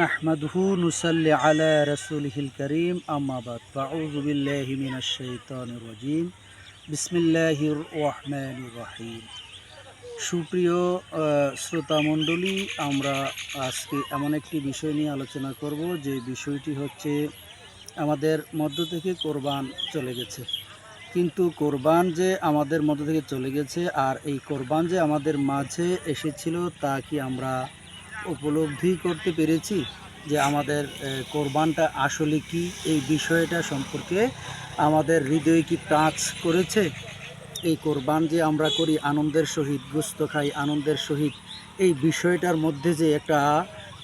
নাহমাদুহু নুসাল্লি আলা রাসূলিহিল কারীম আম্মা বাদ ফাউযু বিল্লাহি মিনাশ শাইতানির রাজীম বিসমিল্লাহির রহমানির রহিম। সুপ্রিয় শ্রোতামণ্ডলী, আমরা আজকে এমন একটি বিষয় নিয়ে আলোচনা করব যে বিষয়টি হচ্ছে আমাদের মধ্য থেকে কোরবান চলে গেছে। কিন্তু কোরবান যে আমাদের মধ্য থেকে চলে গেছে আর এই কোরবান যে আমাদের মাঝে এসেছিল তা কি আমরা উপলব্ধি করতে পেরেছি যে আমাদের কোরবানটা আসলে কি? এই বিষয়টা সম্পর্কে আমাদের হৃদয়ে কি টাচ করেছে? এই কোরবান যে আমরা করি আনন্দের সহিত, গোস্ত খাই আনন্দের সহিত, এই বিষয়টার মধ্যে যে একটা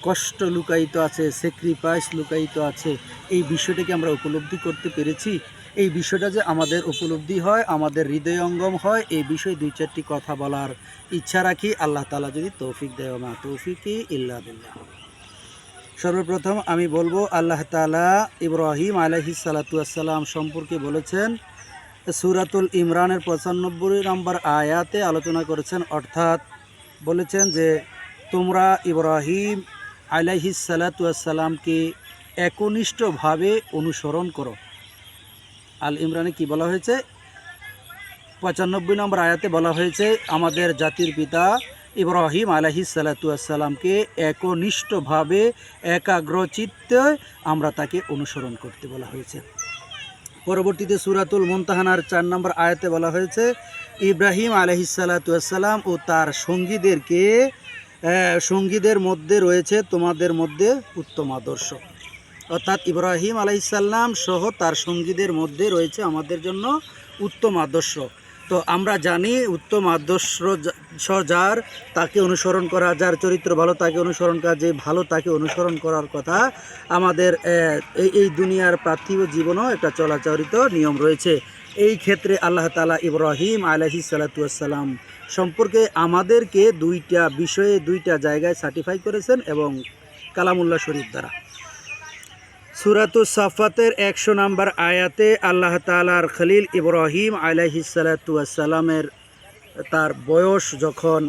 কষ্ট লুকায়িত আছে, স্যাক্রিফাইস লুকায়িত আছে, এই বিষয়টাকে আমরা উপলব্ধি করতে পেরেছি। এই বিষয়টা যে আমাদের উপলব্ধি হয়, আমাদের হৃদয়ঙ্গম হয়, এই বিষয়ে দুই চারটি কথা বলার ইচ্ছা রাখি। আল্লাহ তাআলা যদি তৌফিক দেয়, মা তৌফিকি ইল্লা বিল্লাহ। সর্বপ্রথম আমি বলবো, আল্লাহ তাআলা ইব্রাহিম আলাইহিস সালাতু ওয়াসসালাম সম্পর্কে বলেছেন, সূরাতুল ইমরানের 95 নম্বর আয়াতে আলোচনা করেছেন, অর্থাৎ বলেছেন যে তোমরা ইব্রাহিম আলাইহিস সালাতু ওয়াসসালামকে একনিষ্ঠভাবে অনুসরণ করো। আল ইমরানে কি বলা হয়েছে? 95 নম্বর আয়াতে বলা হয়েছে আমাদের জাতির পিতা ইব্রাহিম আলাইহিস সালাতু ওয়াসসালামকে একনিষ্ঠভাবে একাগ্রচিত্তে আমরা তাকে অনুসরণ করতে বলা হয়েছে। পরবর্তীতে সূরাতুল মুমতাহানার 4 নম্বর আয়াতে বলা হয়েছে ইব্রাহিম আলাইহিস সালাতু ওয়াসসালাম ও তার সঙ্গীদের মধ্যে রয়েছে তোমাদের মধ্যে উত্তম আদর্শ। অর্থাৎ ইব্রাহিম আলাইহিস সালাম সহ তার সঙ্গীদের মধ্যে রয়েছে আমাদের জন্য উত্তম আদর্শ। তো আমরা জানি উত্তম আদর্শ যার, তাকে অনুসরণ করা, যার চরিত্র ভালো তাকে অনুসরণ করা, যে ভালো তাকে অনুসরণ করার কথা। আমাদের এই দুনিয়ার পার্থিব জীবনেও একটা চলাচরিত নিয়ম রয়েছে। এই ক্ষেত্রে আল্লাহ তাআলা ইব্রাহিম আলাইহিস সালাতু ওয়াসসালাম সম্পর্কে আমাদেরকে দুইটা বিষয়ে দুইটা জায়গায় সার্টিফাই করেছেন এবং কালামুল্লাহ শরীফ দ্বারা। সূরাতুস সাফাতের 100 নম্বর আয়াতে আল্লাহ তাআলার খলিল ইব্রাহিম আলাইহিস সালাতু ওয়াসসালামের তার বয়স যখন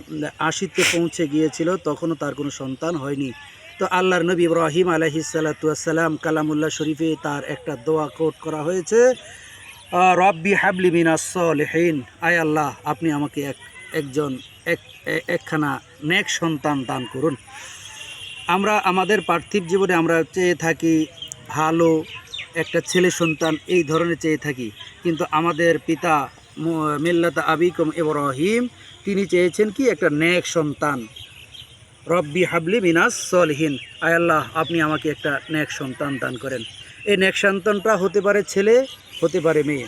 80-তে পৌঁছে গিয়েছিল তখনও তার কোনো সন্তান হয়নি। তো আল্লাহর নবী ইব্রাহিম আলাইহিস সালাতু ওয়াসসালাম কালামুল্লাহ শরীফে তার একটা দোয়া কোট করা হয়েছে, রব্বি হাবলি মিনাস সলিহিন, আয় আল্লাহ আপনি আমাকে একখানা নেক সন্তান দান করুন। আমরা আমাদের পার্থিব জীবনে আমরা চেয়ে থাকি ভালো একটা ছেলে সন্তান, এই ধরনের চেয়ে থাকি, কিন্তু আমাদের পিতা মিল্লাত আবিকুম ইব্রাহিম তিনি চেয়েছেন কি? একটা নেক সন্তান। রব্বি হাবলি মিনাস সলিহিন, আয় আল্লাহ আপনি আমাকে একটা নেক সন্তান দান করেন। এই নেক সন্তানটা হতে পারে ছেলে, হতে পারে মেয়ে।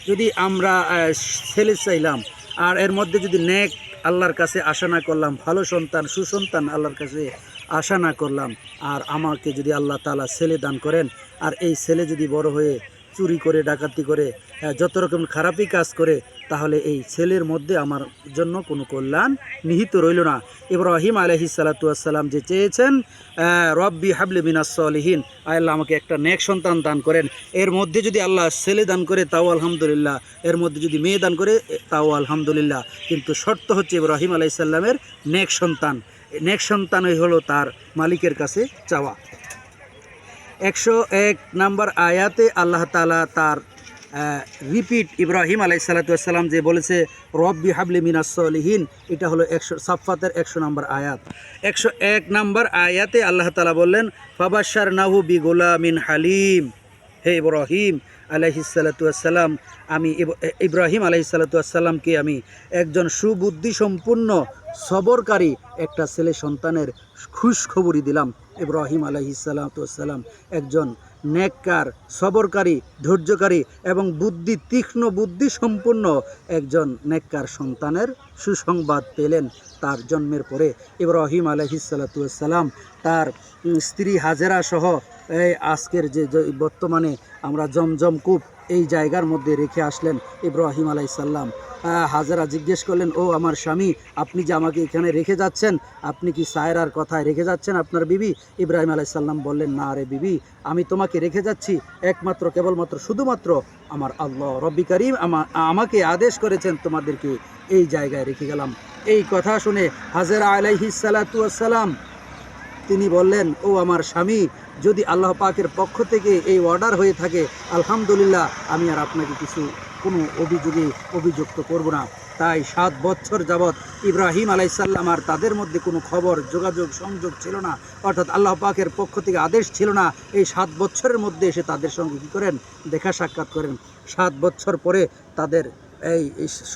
যদি আমরা ছেলে চাইলাম আর এর মধ্যে যদি নেক আল্লাহর কাছে আশা না করলাম, ভালো সন্তান সুসন্তান আল্লাহর কাছে আশা না করলাম, আর আমাকে যদি আল্লাহ তাআলা ছেলে দান করেন, আর এই ছেলে যদি বড় হয়ে চুরি করে, ডাকাতি করে, যত রকম খারাপই কাজ করে, তাহলে এই ছেলের মধ্যে আমার জন্য কোনো কল্যাণ নিহিত রইল না। ইব্রাহিম আলাইহিস সালাতু ওয়াসসালাম যে চেয়েছেন রব্বি হাবলি মিনাস সলিহিন, আল্লাহ আমাকে একটা নেক সন্তান দান করেন, এর মধ্যে যদি আল্লাহ ছেলে দান করে তাও আলহামদুলিল্লাহ, এর মধ্যে যদি মেয়ে দান করে তাও আলহামদুলিল্লাহ, কিন্তু শর্ত হচ্ছে ইব্রাহিম আলাইহিস সালামের নেক সন্তান। নেক সন্তানই হলো তার মালিকের কাছে চাওয়া। 101 নম্বর আয়াতে আল্লাহ তাআলা তার রিপিট ইব্রাহিম আলাইহিস সালাতু ওয়াসসালাম যে বলেছে রব্বি হাবলি মিনাস সলিহিন, এটা হলো 100 সাফাতের 100 নম্বর আয়াত। 101 নম্বর আয়াতে আল্লাহ তাআলা বললেন ফাবাশশারনাহু বিগুলামিন হালিম, হে ইব্রাহিম আলাইহিস সালাতু ওয়াসসালাম, আমি ইব্রাহিম আলাইহিস সালাতু ওয়াসসালামকে আমি একজন সুবুদ্ধি সম্পন্ন সবরকারী একটা ছেলে সন্তানের খুশখবরি দিলাম। ইব্রাহিম আলাইহিস সালাতু ওয়াসসালাম একজন নেককার, সবরকারী, ধৈর্যকারী এবং তীক্ষ্ণ বুদ্ধি সম্পন্ন একজন নেককার সন্তানের সুসংবাদ পেলেন তার জন্মের পরে। ইব্রাহিম আলাইহিস সালাতু ওয়াসসালাম তার স্ত্রী হাজেরা সহ আজকের যে বর্তমানে আমরা জমজম কূপ এই জায়গার মধ্যে রেখে আসলেন ইব্রাহিম আলাইহিস সালাম। হাজেরা জিজ্ঞেস করলেন, ও আমার স্বামী, আপনি যে আমাকে এখানে রেখে যাচ্ছেন, আপনি কি সায়রার কথায় রেখে যাচ্ছেন আপনার বিবি? ইব্রাহিম আলাইহিস সালাম বললেন, না রে বিবি, আমি তোমাকে রেখে যাচ্ছি একমাত্র কেবলমাত্র শুধুমাত্র আমার আল্লাহ রব্বি করিম আমাকে আদেশ করেছেন তোমাদেরকে এই জায়গায় রেখে গেলাম। এই কথা শুনে হাজেরা আলাইহিস সালাতু ওয়াসসালাম তিনি বললেন, ও আমার স্বামী, যদি আল্লাহ পাকের পক্ষ থেকে এই অর্ডার হয়ে থাকে আলহামদুলিল্লাহ, আমি আর আপনাকে কোনো অভিযোগে অভিযুক্ত করব না। তাই 7 বছর যাবৎ ইব্রাহিম আলাইসাল্লাম আর তাদের মধ্যে কোনো খবর, যোগাযোগ, সংযোগ ছিল না, অর্থাৎ আল্লাহ পাকের পক্ষ থেকে আদেশ ছিল না। এই 7 বছরের মধ্যে এসে তাদের সঙ্গে কী করেন? দেখা সাক্ষাৎ করেন। 7 বছর পরে তাদের এই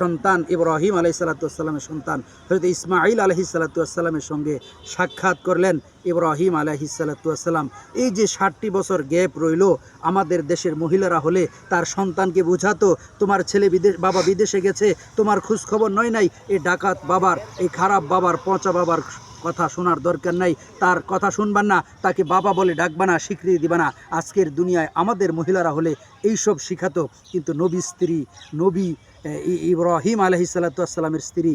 সন্তান ইব্রাহিম আলাইহিসসালামের সন্তান হযরত ইসমাঈল আলাইহিসসালামের সঙ্গে সাক্ষাৎ করলেন ইব্রাহিম আলাইহিসসালাম। এই যে 60টি বছর গ্যাপ রইল, আমাদের দেশের মহিলারা হলে তার সন্তানকে বুঝাতো, তোমার ছেলে বাবা বিদেশে গেছে, তোমার খোঁজখবর নয় নাই, এই ডাকাত বাবার, এই খারাপ বাবার, পচা বাবার কথা শোনার দরকার নাই, তার কথা শুনবা না, তাকে বাবা বলে ডাকবা না, স্বীকৃতি দিবা না। আজকের দুনিয়ায় আমাদের মহিলারা হলে এইসব শিখাতো। কিন্তু নবী ইব্রাহিম আলাইহিসসালামের স্ত্রী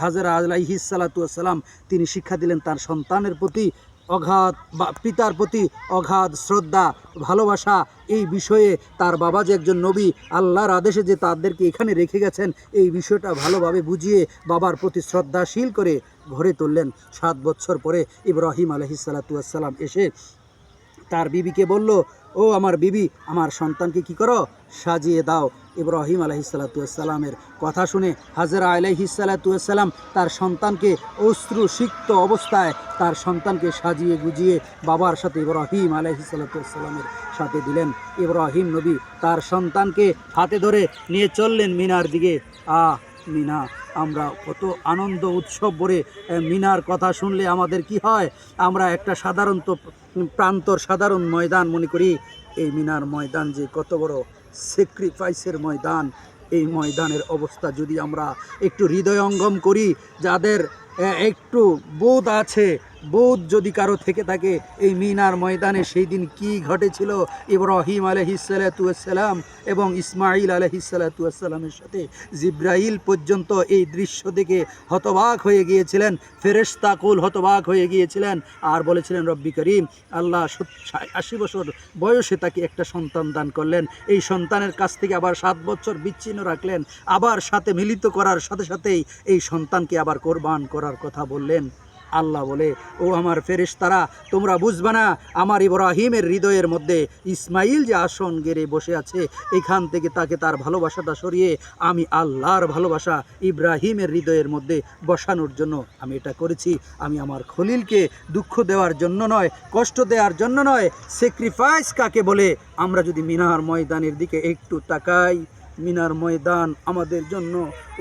হাজেরা আলাইহিসসালাম, তিনি শিক্ষা দিলেন তার সন্তানের প্রতি অগাধ, পিতার প্রতি অগাধ শ্রদ্ধা, ভালোবাসা। এই বিষয়ে তার বাবা যে একজন নবী, আল্লাহর আদেশে যে তাদেরকে এখানে রেখে গেছেন, এই বিষয়টা ভালোভাবে বুঝিয়ে বাবার প্রতি শ্রদ্ধাশীল করে ঘরে তুললেন। 7 বছর পরে ইব্রাহিম আলাইহিসসালাম এসে তার বিবিকে বলল, ও আমার বিবি, আমার সন্তানকে কি করো? সাজিয়ে দাও। ইব্রাহিম আলাইহিসসালামের কথা শুনে হাজেরা আলাইহিসসালাম তার সন্তানকে অশ্রুসিক্ত অবস্থায় তার সন্তানকে সাজিয়ে গুজিয়ে বাবার সাথে ইব্রাহিম আলাইহিসসালামের সাথে দিলেন। ইব্রাহিম নবী তার সন্তানকে হাতে ধরে নিয়ে চললেন মিনার দিকে। মিনা, আমরা কত আনন্দ উৎসব ভরে মিনার কথা শুনলে আমাদের কি হয়? আমরা একটা সাধারণ ময়দান মনে করি। এই মিনার ময়দান যে কত বড় স্যাক্রিফাইসের ময়দান। এই ময়দানের অবস্থা যদি আমরা একটু হৃদয়ঙ্গম করি, যাদের একটু বোধ আছে, বোধ যদি কারো থেকে থাকে, এই মিনার ময়দানে সেই দিন কি ঘটেছিল ইব্রাহিম আলাইহিসসালাম এবং ইসমাঈল আলাইহিসসালামের সাথে জিব্রাইল পর্যন্ত এই দৃশ্য দেখে হতবাক হয়ে গিয়েছিলেন। ফেরেশতা কুল হতবাক হয়ে গিয়েছিলেন আর বলেছিলেন, রব্বি করিম, আল্লাহ 80 বছর বয়সে তাকে একটা সন্তান দান করলেন, এই সন্তানের কাছ থেকে আবার 7 বছর বিচ্ছিন্ন রাখলেন, আবার সাথে মিলিত করার সাথে সাথেই এই সন্তানকে আবার কোরবান করার কথা বললেন। আল্লাহ বলে, ও আমার ফেরেশতারা, তোমরা বুঝবে না, আমার ইব্রাহিমের হৃদয়ের মধ্যে ইসমাইল যে আসন গেড়ে বসে আছে, এখান থেকে তাকে তার ভালোবাসাটা সরিয়ে আমি আল্লাহর ভালোবাসা ইব্রাহিমের হৃদয়ের মধ্যে বসানোর জন্য আমি এটা করেছি। আমি আমার খলিলকে দুঃখ দেওয়ার জন্য নয়, কষ্ট দেওয়ার জন্য নয়। স্যাক্রিফাইস কাকে বলে? আমরা যদি মিনার ময়দানের দিকে একটু তাকাই, মিনার ময়দান আমাদের জন্য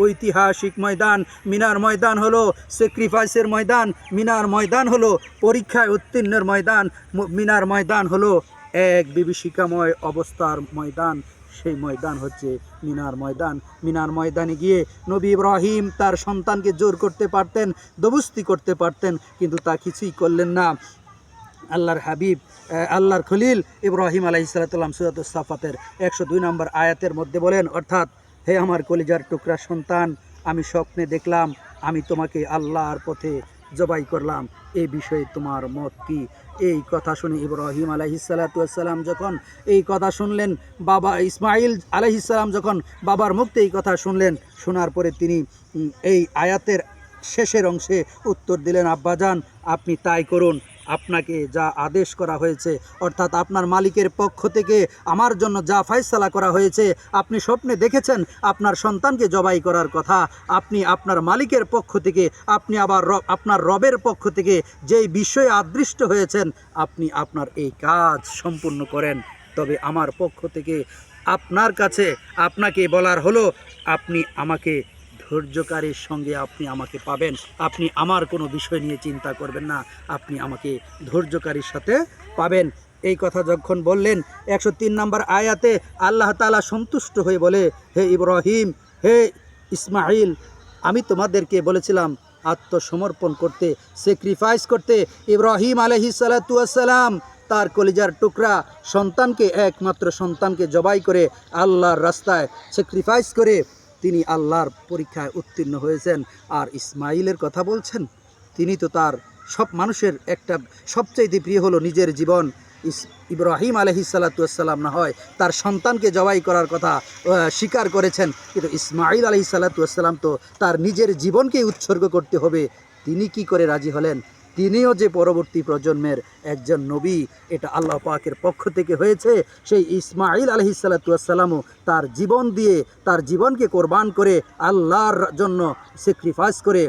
ঐতিহাসিক ময়দান। মিনার ময়দান হলো স্যাক্রিফাইসের ময়দান। মিনার ময়দান হলো পরীক্ষায় উত্তীর্ণের ময়দান। মিনার ময়দান হলো এক বিভীষিকাময় অবস্থার ময়দান। সেই ময়দান হচ্ছে মিনার ময়দান। মিনার ময়দানে গিয়ে নবী ইব্রাহিম তার সন্তানকে জোর করতে পারতেন, দবুস্তি করতে পারতেন, কিন্তু তা কিছুই করলেন না। আল্লাহর হাবিব, আল্লাহর খলিল ইব্রাহিম আলাইহিসসালাম সূরাতুস সাফাতের 102 নম্বর আয়াতের মধ্যে বলেন, অর্থাৎ, হে আমার কলিজার টুকরা সন্তান, আমি স্বপ্নে দেখলাম আমি তোমাকে আল্লাহর পথে জবাই করলাম, এই বিষয়ে তোমার মত কি? এই কথা শুনে ইব্রাহিম আলাইহিসসালাম যখন এই কথা শুনলেন, বাবা ইসমাঈল আলাইহিসসালাম যখন বাবার মুখে এই কথা শুনলেন, শোনার পরে তিনি এই আয়াতের শেষের অংশে উত্তর দিলেন, আব্বাজান, আপনি তাই করুন, আপনাকে যা আদেশ করা হয়েছে, অর্থাৎ আপনার মালিকের পক্ষ থেকে আমার জন্য যা ফয়সালা করা হয়েছে, আপনি স্বপ্নে দেখেছেন আপনার সন্তানকে জবাই করার কথা, আপনি আপনার মালিকের পক্ষ থেকে, আপনি আবার আপনার রবের পক্ষ থেকে যেই বিষয়ে আদৃষ্ট হয়েছেন, আপনি আপনার এই কাজ সম্পূর্ণ করেন। তবে আমার পক্ষ থেকে আপনার কাছে আপনাকে বলার হলো, আপনি আমাকে ধৈর্যকারীর সঙ্গে আপনি আমাকে পাবেন। আপনি আমার কোনো বিষয় নিয়ে চিন্তা করবেন না, আপনি আমাকে ধৈর্যকারীর সাথে পাবেন। এই কথা যখন বললেন, 103 নম্বর আয়াতে আল্লাহ তাআলা সন্তুষ্ট হয়ে বলে, হে ইব্রাহিম, হে ইসমাঈল, আমি তোমাদেরকে বলেছিলাম আত্মসমর্পণ করতে, স্যাক্রিফাইস করতে। ইব্রাহিম আলাইহিসসালাম তার কলিজার টুকরা সন্তানকে, একমাত্র সন্তানকে জবাই করে আল্লাহর রাস্তায় স্যাক্রিফাইস করে তিনি আল্লাহর পরীক্ষায় উত্তীর্ণ হয়েছেন। আর ইসমাইলের কথা বলছেন, তিনি তো তার সব মানুষের একটা সবচাইতে প্রিয় হলো নিজের জীবন। ইব্রাহিম আলাইহিসসালাম না হয় তার সন্তানকে জবাই করার কথা স্বীকার করেছেন, কিন্তু ইসমাইল আলাইহিসসালাম তো তার নিজের জীবনকেই উৎসর্গ করতে হবে, তিনি কি করে রাজি হলেন? তিনিও যে পরবর্তী প্রজন্মের একজন নবী, এটা আল্লাহ পাকের পক্ষ থেকে হয়েছে। সেই ইসমাঈল আলাইহিসসালাতু ওয়াসসালামও তার জীবন দিয়ে, তার জীবনকে কোরবান করে, আল্লাহর জন্য স্যাক্রিফাইস করে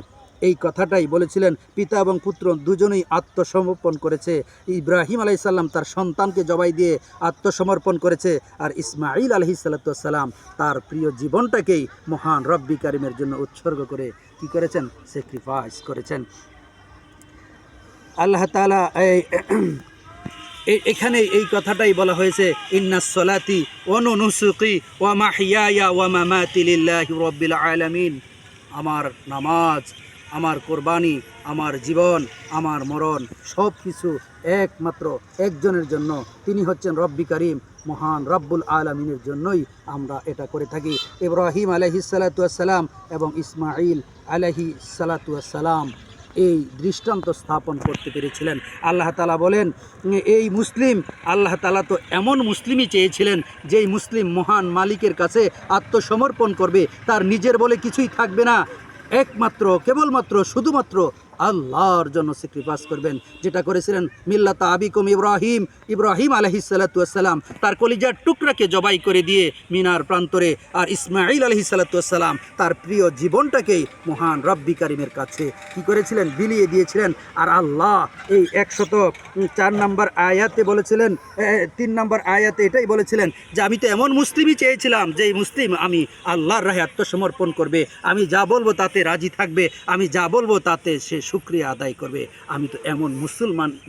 এই কথাটাই বলেছিলেন। পিতা এবং পুত্র দুজনেই আত্মসমর্পণ করেছে। ইব্রাহিম আলাইহিসসালাম তার সন্তানকে জবাই দিয়ে আত্মসমর্পণ করেছে, আর ইসমাঈল আলাইহিসসালাতু ওয়াসসালাম তার প্রিয় জীবনটাকেই মহান রব্বি কারিমের জন্য উৎসর্গ করে কি করেছেন? স্যাক্রিফাইস করেছেন। আল্লাহ তাআলা এখানে এই কথাটাই বলা হয়েছে, ইন্নাস সলাতি ওয়া নুসুকি ওয়া মাহইয়ায়া ওয়া মামাতি লিল্লাহি রাব্বিল আলামিন। আমার নামাজ, আমার কোরবানি, আমার জীবন, আমার মরণ সব কিছু একমাত্র একজনের জন্য, তিনি হচ্ছেন রব্বি কারিম, মহান রব্বুল আলামিনের জন্যই আমরা এটা করে থাকি। ইব্রাহিম আলাইহিসসালাতু ওয়াসসালাম এবং ইসমাঈল আলাইহিসসালাতু ওয়াসসালাম এই দৃষ্টান্ত স্থাপন করতে পেরেছিলেন। আল্লাহ তাআলা বলেন, এই মুসলিম, আল্লাহ তাআলা তো এমন মুসলিমই চেয়েছিলেন যেই মুসলিম মহান মালিকের কাছে আত্মসমর্পণ করবে, তার নিজের বলে কিছুই থাকবে না, একমাত্র কেবলমাত্র শুধুমাত্র আল্লাহর জন্য স্যাক্রিফাইস করবেন, যেটা করেছিলেন মিল্লাতা আবিকুম ইব্রাহিম। ইব্রাহিম আলাইহিসসালাতু ওয়াসসালাম তার কলিজার টুকরাকে জবাই করে দিয়ে মিনার প্রান্তরে, আর ইসমাঈল আলাইহিসসালাতু ওয়াসসালাম তার প্রিয় জীবনটাকেই মহান রব্বি কারিমের কাছে কি করেছিলেন? বিলিয়ে দিয়েছিলেন। আর আল্লাহ এই 104 নম্বর আয়াতে বলেছিলেন, 3 নম্বর আয়াতে এটাই বলেছিলেন যে আমি তো এমন মুসলিমই চেয়েছিলাম যেই মুসলিম আমি আল্লাহর রাহে আত্মসমর্পণ করবে, আমি যা বলবো তাতে রাজি থাকবে, আমি যা বলবো তাতে সে শুকরিয়া আদায় করবে। আমি তো এমন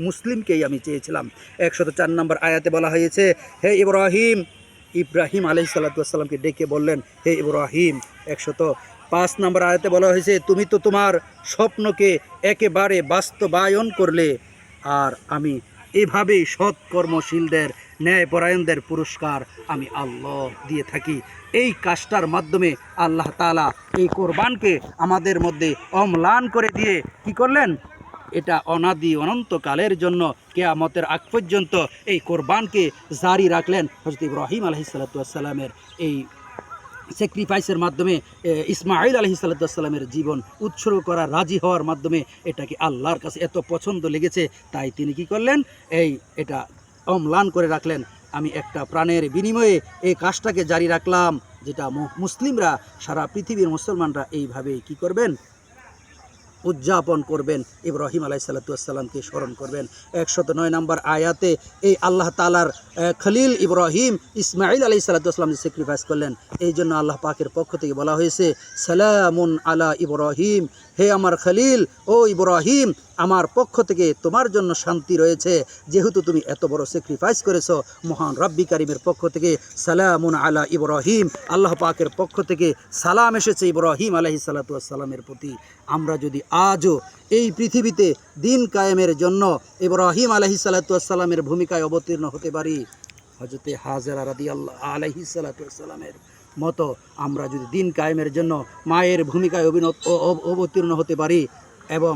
মুসলিমকেই আমি চেয়েছিলাম। 104 নম্বর আয়াতে বলা হয়েছে, হে ইব্রাহিম, ইব্রাহিম আলাইহিসসালাতু ওয়াসসালামকে ডেকে বললেন, হে ইব্রাহিম। 105 নম্বর আয়াতে বলা হয়েছে, তুমি তো তোমার স্বপ্নকে একেবারে বাস্তবায়ন করলে, আর আমি এভাবেই সৎ কর্মশীলদের, ন্যায়পরায়ণদের পুরস্কার আমি আল্লাহ দিয়ে থাকি। এই কাজটার মাধ্যমে আল্লাহ তাআলা এই কোরবানকে আমাদের মধ্যে অম্লান করে দিয়ে কি করলেন? এটা অনাদি অনন্তকালের জন্য, কিয়ামতের আগ পর্যন্ত এই কোরবানকে জারি রাখলেন। হযরত ইব্রাহিম আলাইহিসসালাতু ওয়াসসালামের এই স্যাক্রিফাইসের মাধ্যমে, ইসমাঈল আলাইহিসসালাতু ওয়াসসালামের জীবন উৎসর্গ করা, রাজি হওয়ার মাধ্যমে এটাকে আল্লাহর কাছে এত পছন্দ লেগেছে, তাই তিনি কি করলেন? এটা অম্লান করে রাখলেন। আমি একটা প্রাণের বিনিময়ে এই কাজটাকে জারি রাখলাম, যেটা মুসলিমরা, সারা পৃথিবীর মুসলমানরা এইভাবেই কি করবেন? উদযাপন করবেন, ইব্রাহিম আলাইহিসসালাতু ওয়াসসালামকে স্মরণ করবেন। 109 নম্বর আয়াতে এই আল্লাহ তাআলার খলিল ইব্রাহিম ইসমাঈল আলাইহিসসালাতু ওয়াসসালাম যে স্যাক্রিফাইস করলেন, এই জন্য আল্লাহ পাকের পক্ষ থেকে বলা হয়েছে, সালামুন আলা ইব্রাহিম, হে আমার খলিল, ও ইব্রাহিম, আমার পক্ষ থেকে তোমার জন্য শান্তি রয়েছে, যেহেতু তুমি এত বড় স্যাক্রিফাইস করেছো। মহান রব্বি কারিমের পক্ষ থেকে সালামুন আলা ইব্রাহিম, আল্লাহ পাকের পক্ষ থেকে সালাম এসেছে ইব্রাহিম আলাইহিসসালাতু ওয়াসসালামের প্রতি। আমরা যদি আজও এই পৃথিবীতে দিন কায়েমের জন্য ইব্রাহিম আলাইহিসসালাতু ওয়াসসালামের ভূমিকায় অবতীর্ণ হতে পারি, হযরতে হাজেরা রাদিয়াল্লাহু আলাইহিসসালাতু ওয়াসসালামের মতো আমরা যদি দিন কায়েমের জন্য মায়ের ভূমিকায় অবতীর্ণ হতে পারি, এবং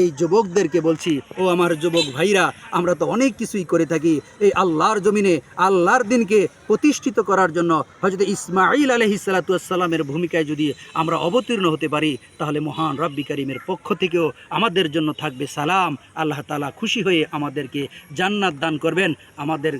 এই যুবকদেরকে বলছি, ও আমার যুবক ভাইরা, আমরা তো অনেক কিছুই করে থাকি এই আল্লাহর জমিনে আল্লাহর দিনকে প্রতিষ্ঠিত করার জন্য। হযরত ইসমাঈল আলাইহিসসালাতু ওয়াসসালামের ভূমিকায় যদি আমরা অবতীর্ণ হতে পারি, তাহলে মহান রব্বি কারিমের পক্ষ থেকেও আমাদের জন্য থাকবে সালাম। আল্লাহ তাআলা খুশি হয়ে আমাদেরকে জান্নাত দান করবেন, আমাদের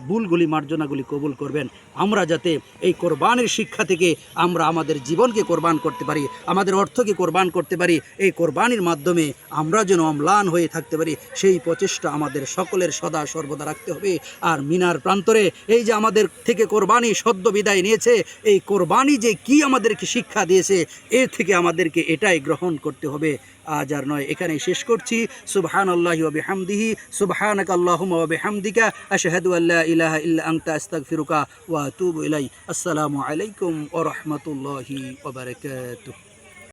ভুলগুলি মার্জনাগুলি কবুল করবেন। আমরা যাতে এই কোরবানের শিক্ষা থেকে আমরা আমাদের জীবনকে কোরবান করতে পারি, আমাদের অর্থকে কোরবান করতে পারি, এই কোরবানির মাধ্যমে আমরা যেন অম্লান হয়ে থাকতে পারি, সেই প্রচেষ্টা আমাদের সকলের সদা সর্বদা রাখতে হবে। আর মিনার প্রান্তরে এই যে আমাদের থেকে কোরবানি সদ্য বিদায় নিয়েছে, এই কোরবানি যে কি আমাদেরকে শিক্ষা দিয়েছে, এর থেকে আমাদেরকে এটাই গ্রহণ করতে হবে। আজ আর নয়, এখানেই শেষ করছি। সুবহানাল্লাহি ওয়া বিহামদিহি, সুবহানাকা আল্লাহুম্মা ওয়া বিহামদিকা, আশহাদু আল্লা ইলাহা ইল্লা আনতা, আস্তাগফিরুকা ওয়া আতুবু ইলাইক। আসসালামু আলাইকুম ওয়া রাহমাতুল্লাহি ওয়া বারাকাতুহু।